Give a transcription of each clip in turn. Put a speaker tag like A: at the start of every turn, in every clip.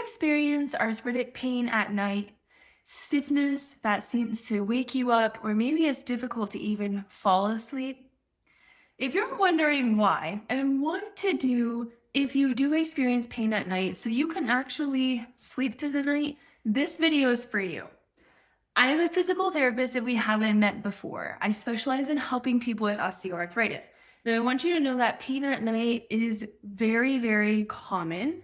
A: experience arthritic pain at night, stiffness that seems to wake you up, or maybe it's difficult to even fall asleep? If you're wondering why and what to do if you do experience pain at night so you can actually sleep through the night, this video is for you. I am a physical therapist if we haven't met before. I specialize in helping people with osteoarthritis. Now, I want you to know that pain at night is very, very common,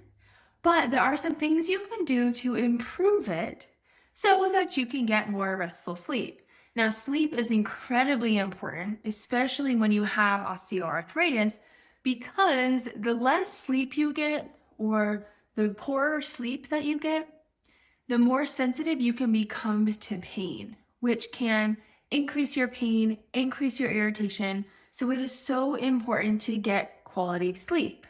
A: but there are some things you can do to improve it so that you can get more restful sleep. Now, sleep is incredibly important, especially when you have osteoarthritis, because the less sleep you get or the poorer sleep that you get, the more sensitive you can become to pain, which can increase your pain, increase your irritation. So it is so important to get quality sleep.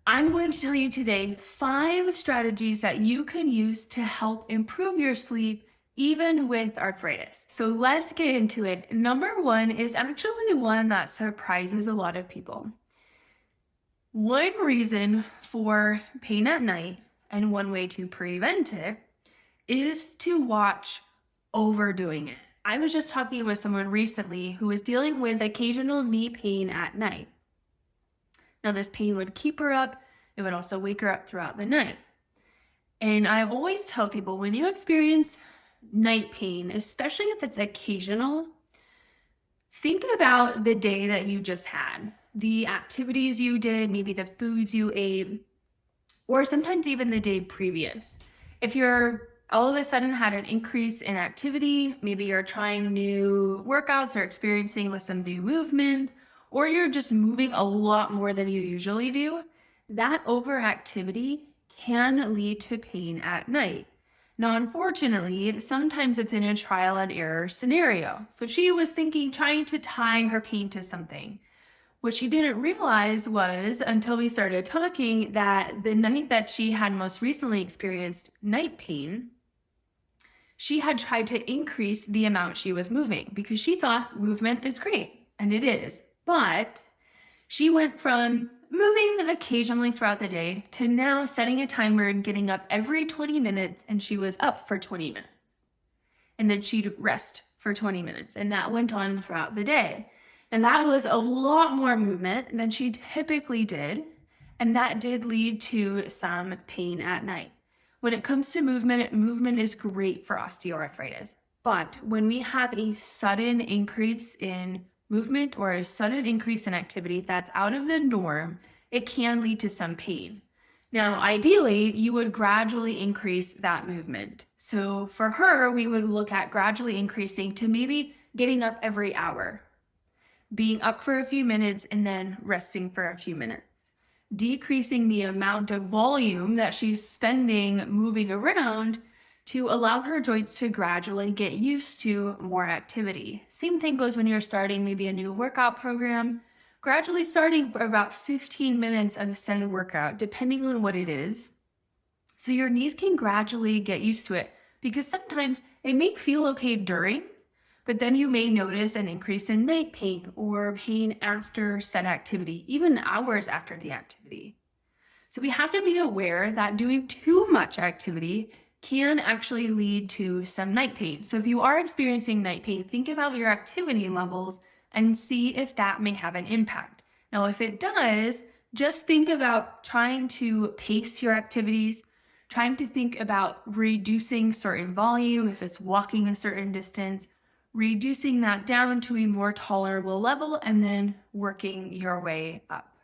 A: I'm going to tell you today 5 strategies that you can use to help improve your sleep even with arthritis. So let's get into it. Number 1 is actually one that surprises a lot of people. One reason for pain at night and one way to prevent it is to watch overdoing it. I was just talking with someone recently who was dealing with occasional knee pain at night. Now, this pain would keep her up. It would also wake her up throughout the night. And I always tell people, when you experience night pain, especially if it's occasional, think about the day that you just had, the activities you did, maybe the foods you ate, or sometimes even the day previous. If you're all of a sudden had an increase in activity, maybe you're trying new workouts or experiencing with some new movements, or you're just moving a lot more than you usually do, that overactivity can lead to pain at night. Now, unfortunately, sometimes it's in a trial and error scenario. So she was trying to tie her pain to something. What she didn't realize was, until we started talking, that the night that she had most recently experienced night pain, she had tried to increase the amount she was moving because she thought movement is great, and it is. But she went from moving occasionally throughout the day to now setting a timer and getting up every 20 minutes, and she was up for 20 minutes. And then she'd rest for 20 minutes, and that went on throughout the day. And that was a lot more movement than she typically did, and that did lead to some pain at night. When it comes to movement is great for osteoarthritis. But when we have a sudden increase in movement or a sudden increase in activity that's out of the norm, it can lead to some pain. Now, ideally, you would gradually increase that movement. So for her, we would look at gradually increasing to maybe getting up every hour, being up for a few minutes and then resting for a few minutes, decreasing the amount of volume that she's spending moving around to allow her joints to gradually get used to more activity. Same thing goes when you're starting maybe a new workout program, gradually starting for about 15 minutes of a set workout, depending on what it is. So your knees can gradually get used to it, because sometimes it may feel okay during, but then you may notice an increase in night pain or pain after set activity, even hours after the activity. So we have to be aware that doing too much activity can actually lead to some night pain. So if you are experiencing night pain, think about your activity levels and see if that may have an impact. Now, if it does, just think about trying to pace your activities, trying to think about reducing certain volume, if it's walking a certain distance, reducing that down to a more tolerable level, and then working your way up.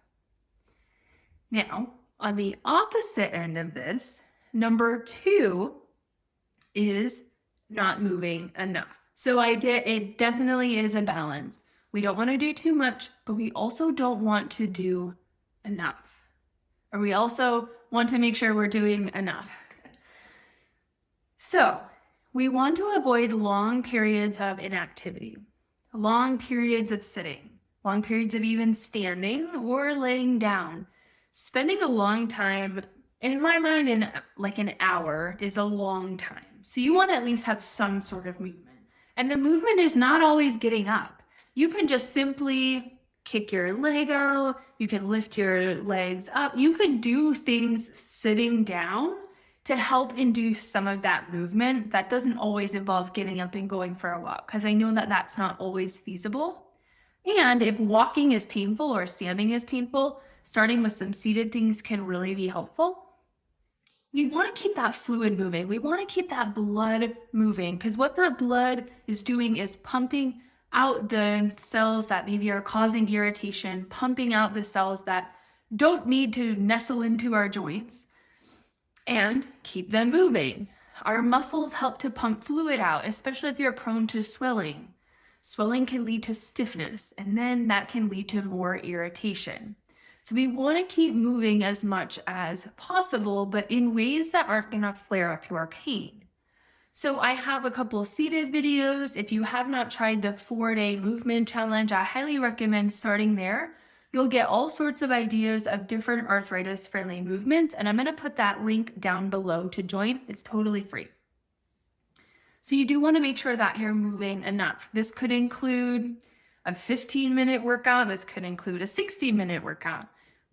A: Now, on the opposite end of this, number 2 is not moving enough. So I get it definitely is a balance. We don't want to do too much, but we also don't want to do enough. Or we also want to make sure we're doing enough. So we want to avoid long periods of inactivity, long periods of sitting, long periods of even standing or laying down. Spending a long time, in my mind, in like an hour is a long time. So you want to at least have some sort of movement. And the movement is not always getting up. You can just simply kick your leg out. You can lift your legs up. You can do things sitting down to help induce some of that movement. That doesn't always involve getting up and going for a walk, because I know that that's not always feasible. And if walking is painful or standing is painful, starting with some seated things can really be helpful. We want to keep that fluid moving. We want to keep that blood moving, because what that blood is doing is pumping out the cells that maybe are causing irritation, pumping out the cells that don't need to nestle into our joints, and keep them moving. Our muscles help to pump fluid out, especially if you're prone to swelling. Swelling can lead to stiffness, and then that can lead to more irritation. So we want to keep moving as much as possible, but in ways that aren't going to flare up your pain. So I have a couple seated videos. If you have not tried the 4-day movement challenge, I highly recommend starting there. You'll get all sorts of ideas of different arthritis-friendly movements, and I'm going to put that link down below to join. It's totally free. So you do want to make sure that you're moving enough. This could include a 15-minute workout. This could include a 60-minute workout.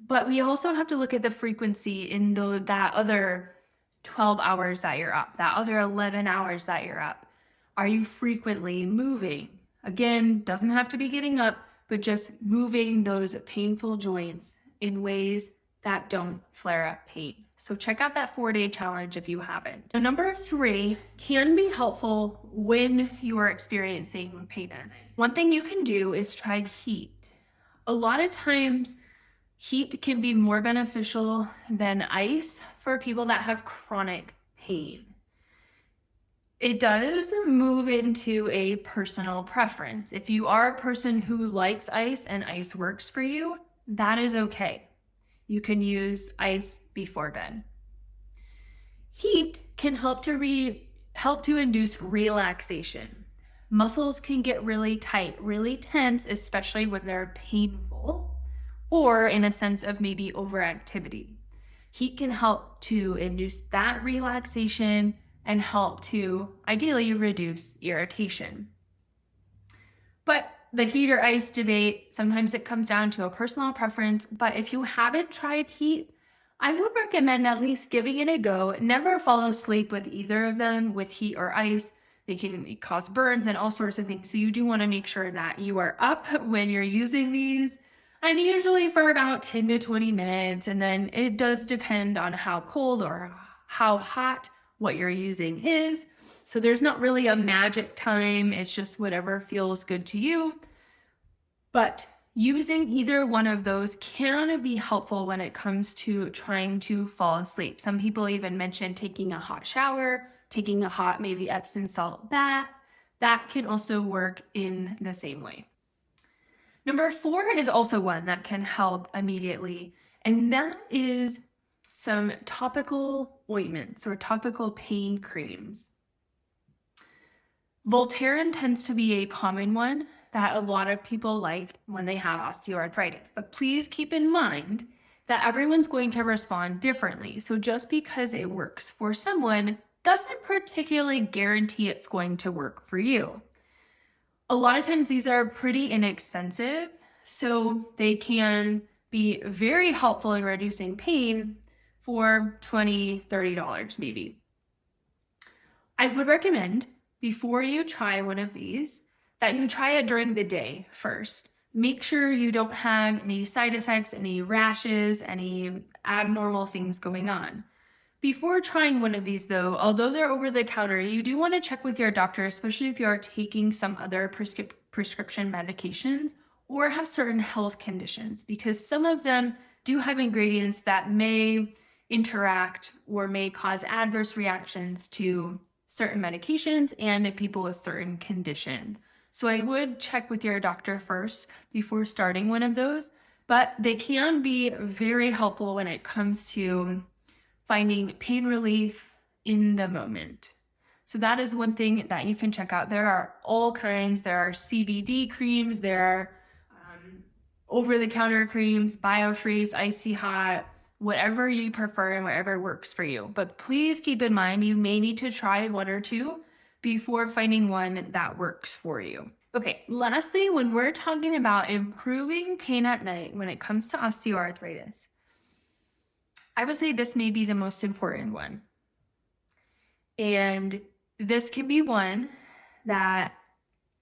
A: But we also have to look at the frequency in that other 12 hours that you're up, that other 11 hours that you're up. Are you frequently moving? Again, doesn't have to be getting up, but just moving those painful joints in ways that don't flare up pain. So check out that 4-day challenge if you haven't. Now, number 3 can be helpful when you are experiencing pain at night. One thing you can do is try heat. A lot of times, heat can be more beneficial than ice for people that have chronic pain. It does move into a personal preference. If you are a person who likes ice and ice works for you, that is okay. You can use ice before bed. Heat can help to induce relaxation. Muscles can get really tight, really tense, especially when they're painful or in a sense of maybe overactivity. Heat can help to induce that relaxation and help to ideally reduce irritation. But the heat or ice debate, sometimes it comes down to a personal preference, but if you haven't tried heat, I would recommend at least giving it a go. Never fall asleep with either of them, with heat or ice. They can cause burns and all sorts of things. So you do want to make sure that you are up when you're using these, and usually for about 10 to 20 minutes. And then it does depend on how cold or how hot what you're using is. So there's not really a magic time. It's just whatever feels good to you. But using either one of those can be helpful when it comes to trying to fall asleep. Some people even mention taking a hot shower, taking a hot maybe Epsom salt bath. That can also work in the same way. Number 4 is also one that can help immediately, and that is some topical ointments or topical pain creams. Voltaren tends to be a common one that a lot of people like when they have osteoarthritis, but please keep in mind that everyone's going to respond differently. So just because it works for someone doesn't particularly guarantee it's going to work for you. A lot of times these are pretty inexpensive, so they can be very helpful in reducing pain for $20, $30 maybe. I would recommend before you try one of these that you try it during the day first. Make sure you don't have any side effects, any rashes, any abnormal things going on. Before trying one of these though, although they're over the counter, you do want to check with your doctor, especially if you are taking some other prescription medications or have certain health conditions, because some of them do have ingredients that may interact or may cause adverse reactions to certain medications and in people with certain conditions. So I would check with your doctor first before starting one of those, but they can be very helpful when it comes to finding pain relief in the moment. So that is one thing that you can check out. There are all kinds. There are CBD creams, there are over-the-counter creams, BioFreeze, Icy Hot, whatever you prefer and whatever works for you. But please keep in mind, you may need to try one or two before finding one that works for you. Okay, lastly, when we're talking about improving pain at night when it comes to osteoarthritis, I would say this may be the most important one. And this can be one that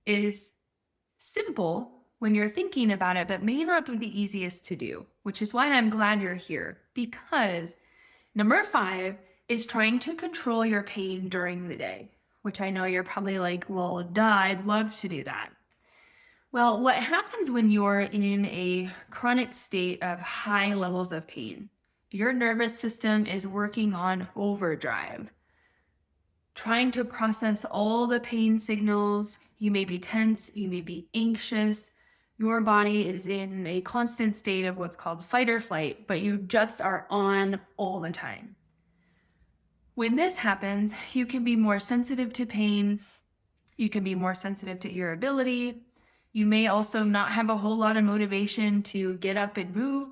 A: is simple when you're thinking about it, but may not be the easiest to do, which is why I'm glad you're here. Because number 5 is trying to control your pain during the day, which I know you're probably like, well, duh, I'd love to do that. Well, what happens when you're in a chronic state of high levels of pain? Your nervous system is working on overdrive, trying to process all the pain signals. You may be tense, you may be anxious. Your body is in a constant state of what's called fight or flight, but you just are on all the time. When this happens, you can be more sensitive to pain. You can be more sensitive to irritability. You may also not have a whole lot of motivation to get up and move.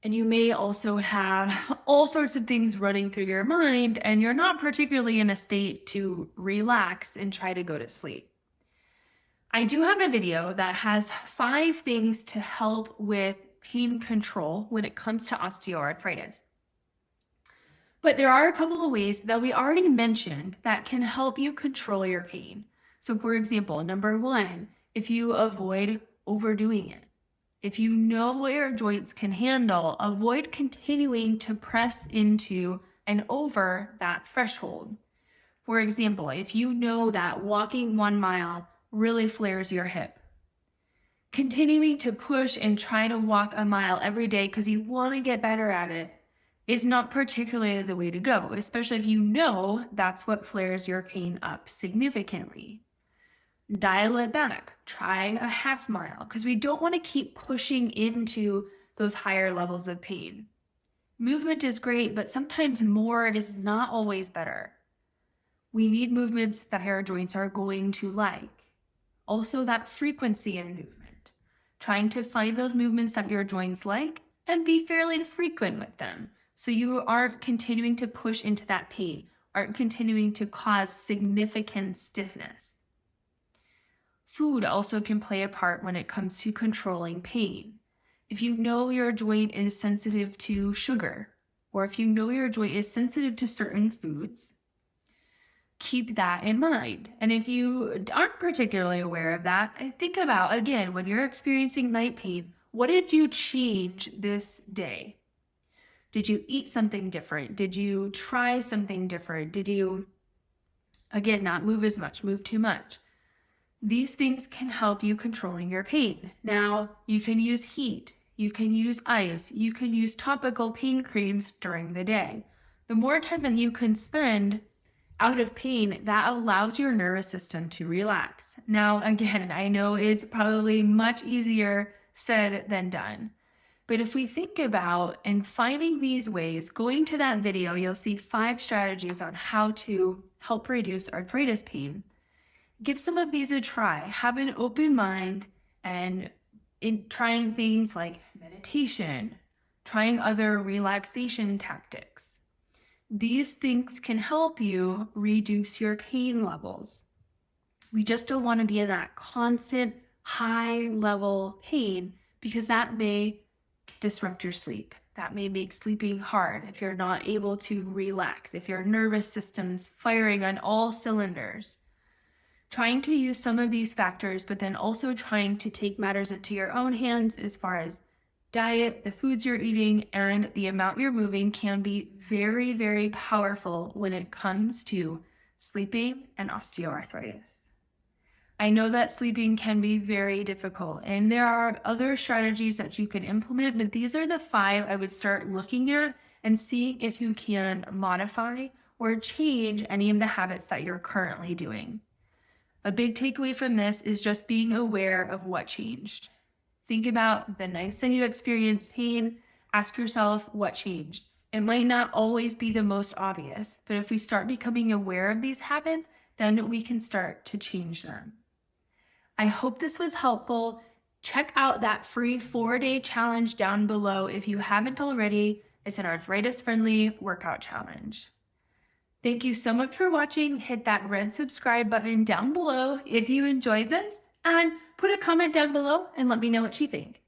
A: And you may also have all sorts of things running through your mind, and you're not particularly in a state to relax and try to go to sleep. I do have a video that has 5 things to help with pain control when it comes to osteoarthritis. But there are a couple of ways that we already mentioned that can help you control your pain. So for example, number 1, if you avoid overdoing it. If you know what your joints can handle, avoid continuing to press into and over that threshold. For example, if you know that walking 1 mile really flares your hip, continuing to push and try to walk a mile every day because you want to get better at it is not particularly the way to go, especially if you know that's what flares your pain up significantly. Dial it back, try a half mile, because we don't want to keep pushing into those higher levels of pain. Movement is great, but sometimes more is not always better. We need movements that our joints are going to like. Also, that frequency in movement. Trying to find those movements that your joints like and be fairly frequent with them, so you aren't continuing to push into that pain, aren't continuing to cause significant stiffness. Food also can play a part when it comes to controlling pain. If you know your joint is sensitive to sugar, or if you know your joint is sensitive to certain foods, keep that in mind. And if you aren't particularly aware of that, think about, again, when you're experiencing night pain, what did you change this day? Did you eat something different? Did you try something different? Did you, again, not move as much, move too much? These things can help you controlling your pain. Now, you can use heat, you can use ice, you can use topical pain creams during the day. The more time that you can spend out of pain, that allows your nervous system to relax. Now, again, I know it's probably much easier said than done. But if we think about and finding these ways, going to that video, you'll see 5 strategies on how to help reduce arthritis pain. Give some of these a try. Have an open mind and in trying things like meditation, trying other relaxation tactics. These things can help you reduce your pain levels. We just don't want to be in that constant high level pain because that may disrupt your sleep. That may make sleeping hard if you're not able to relax, if your nervous system's firing on all cylinders. Trying to use some of these factors, but then also trying to take matters into your own hands as far as diet, the foods you're eating, and the amount you're moving can be very, very powerful when it comes to sleeping and osteoarthritis. I know that sleeping can be very difficult, and there are other strategies that you can implement, but these are the 5 I would start looking at and seeing if you can modify or change any of the habits that you're currently doing. A big takeaway from this is just being aware of what changed. Think about the nights that you experienced pain. Ask yourself what changed. It might not always be the most obvious, but if we start becoming aware of these habits, then we can start to change them. I hope this was helpful. Check out that free 4-day challenge down below if you haven't already. It's an arthritis-friendly workout challenge. Thank you so much for watching. Hit that red subscribe button down below if you enjoyed this, and put a comment down below and let me know what you think.